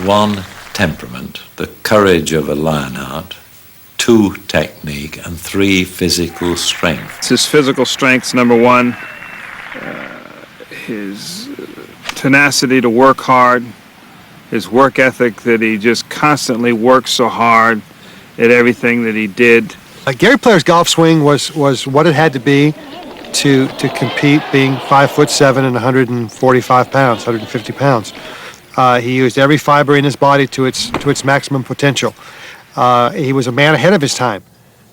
1, temperament, the courage of a Lionheart, 2, technique, and 3, physical strength. His physical strength's number 1, his tenacity to work hard, his work ethic that he just constantly worked so hard at everything that he did. Gary Player's golf swing was what it had to be to compete, being 5'7" and 145 pounds, 150 pounds. He used every fiber in his body to its maximum potential. He was a man ahead of his time.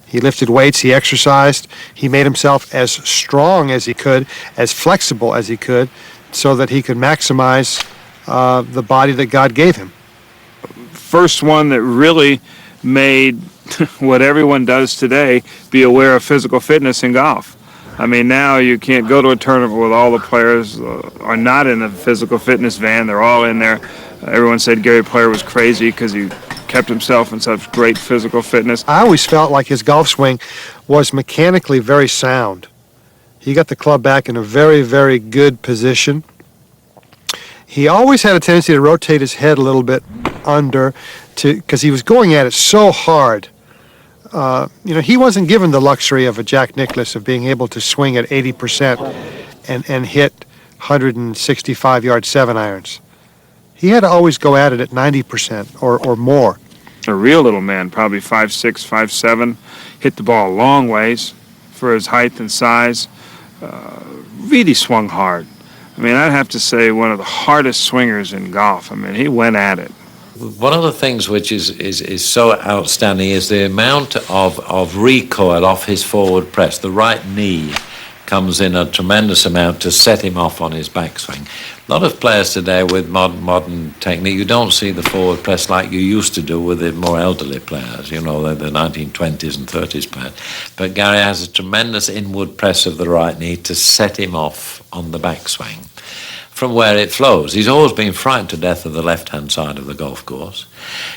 He lifted weights, he exercised, he made himself as strong as he could, as flexible as he could, so that he could maximize the body that God gave him. First one that really made what everyone does today, be aware of physical fitness in golf. I mean, now you can't go to a tournament where all the players are not in a physical fitness van. They're all in there. Everyone said Gary Player was crazy because he kept himself in such great physical fitness. I always felt like his golf swing was mechanically very sound. He got the club back in a very, very good position. He always had a tendency to rotate his head a little bit under, because he was going at it so hard. He wasn't given the luxury of a Jack Nicklaus of being able to swing at 80% and hit 165-yard 7-irons. He had to always go at it at 90% or more. A real little man, probably 5'6", 5'7", hit the ball a long ways for his height and size. Really swung hard. I mean, I'd have to say one of the hardest swingers in golf. I mean, he went at it. One of the things which is so outstanding is the amount of recoil off his forward press. The right knee comes in a tremendous amount to set him off on his backswing. A lot of players today with modern technique, you don't see the forward press like you used to do with the more elderly players, the 1920s and 30s players. But Gary has a tremendous inward press of the right knee to set him off on the backswing from where it flows. He's always been frightened to death of the left-hand side of the golf course.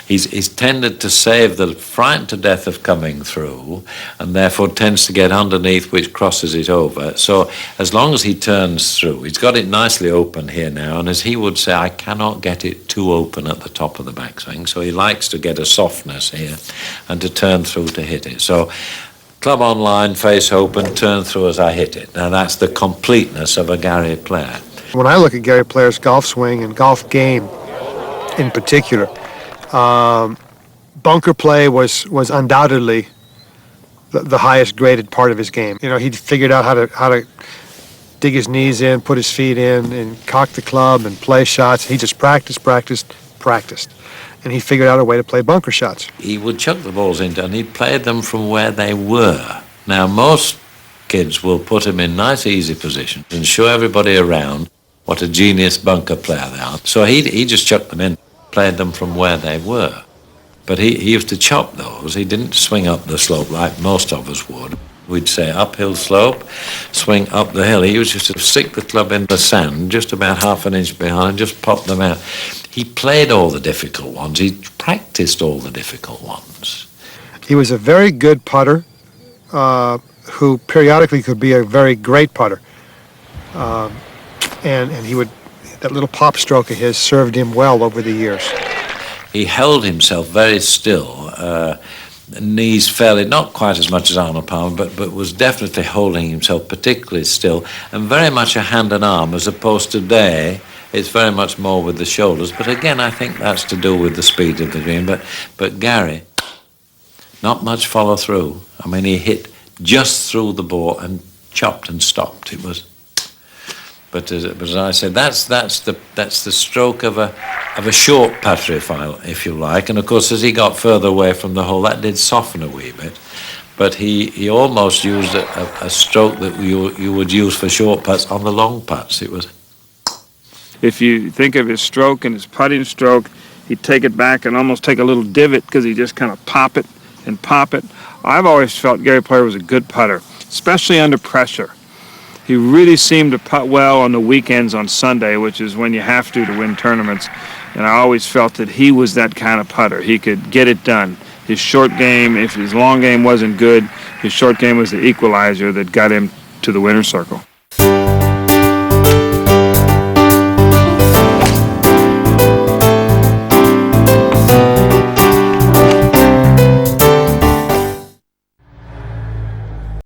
He's tended to save the frightened to death of coming through, and therefore tends to get underneath, which crosses it over. So as long as he turns through, he's got it nicely open here now, and as he would say, I cannot get it too open at the top of the backswing, so he likes to get a softness here and to turn through to hit it. So club on line, face open, turn through as I hit it. Now that's the completeness of a Gary Player. When I look at Gary Player's golf swing and golf game in particular, bunker play was undoubtedly the highest graded part of his game. He'd figured out how to dig his knees in, put his feet in, and cock the club and play shots. He just practiced, and he figured out a way to play bunker shots. He would chuck the balls into, and he played them from where they were. Now, most kids will put him in nice, easy positions and show everybody around what a genius bunker player they are. So he just chucked them in, played them from where they were. But he used to chop those. He didn't swing up the slope like most of us would. We'd say uphill slope, swing up the hill. He used to stick the club in the sand just about half an inch behind and just pop them out. He played all the difficult ones. He practiced all the difficult ones. He was a very good putter who periodically could be a very great putter. And he would, that little pop stroke of his served him well over the years. He held himself very still, knees fairly, not quite as much as Arnold Palmer, but was definitely holding himself particularly still, and very much a hand and arm, as opposed to today, it's very much more with the shoulders. But again, I think that's to do with the speed of the green. But Gary, not much follow through. I mean, he hit just through the ball and chopped and stopped. It was. But as I said, that's the stroke of a short putter, if you like. And of course, as he got further away from the hole, that did soften a wee bit. But he almost used a stroke that you would use for short putts on the long putts. It was. If you think of his stroke and his putting stroke, he'd take it back and almost take a little divot because he just kind of pop it and pop it. I've always felt Gary Player was a good putter, especially under pressure. He really seemed to putt well on the weekends on Sunday, which is when you have to win tournaments. And I always felt that he was that kind of putter. He could get it done. His short game, if his long game wasn't good, his short game was the equalizer that got him to the winner's circle.